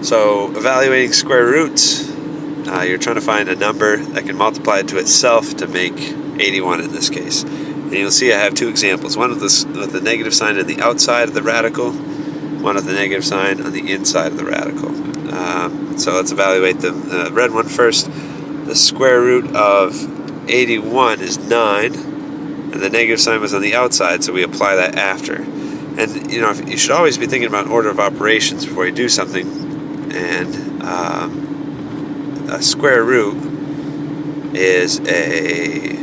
So evaluating square roots, you're trying to find a number that can multiply to itself to make 81 in this case. And you'll see I have two examples, one with the negative sign on the outside of the radical, one with the negative sign on the inside of the radical. So let's evaluate the red one first. The square root of 81 is 9, and the negative sign was on the outside, so we apply that after. And you should always be thinking about order of operations before you do something. And a square root is a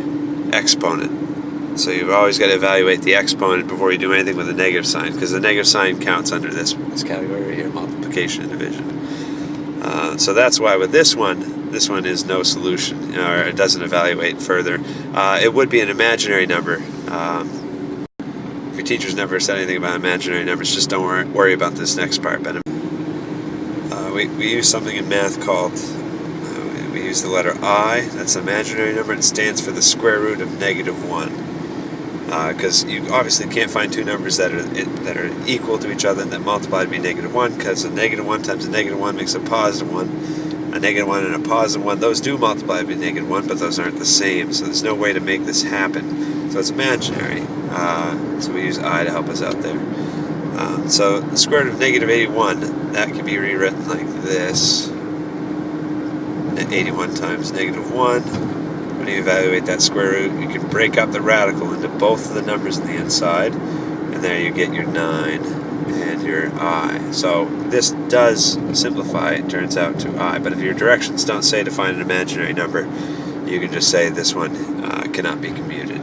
exponent. So you've always got to evaluate the exponent before you do anything with a negative sign, because the negative sign counts under this category right here, multiplication and division. So that's why with this one is no solution, or it doesn't evaluate further. It would be an imaginary number. If your teacher's never said anything about imaginary numbers, just don't worry about this next part. But we use something in math called, we use the letter I. That's an imaginary number. It stands for the square root of -1. Because you obviously can't find two numbers that are equal to each other and that multiply to be -1, because a -1 times a -1 makes a +1. A -1 and a +1, those do multiply to be -1, but those aren't the same, so there's no way to make this happen. So it's imaginary. So we use I to help us out there. So the square root of -81, that can be rewritten like this. 81 times -1. When you evaluate that square root, you can break up the radical into both of the numbers on the inside, and there you get your 9 and your I. So this does simplify, it turns out, to I. But if your directions don't say to find an imaginary number, you can just say this one cannot be commuted.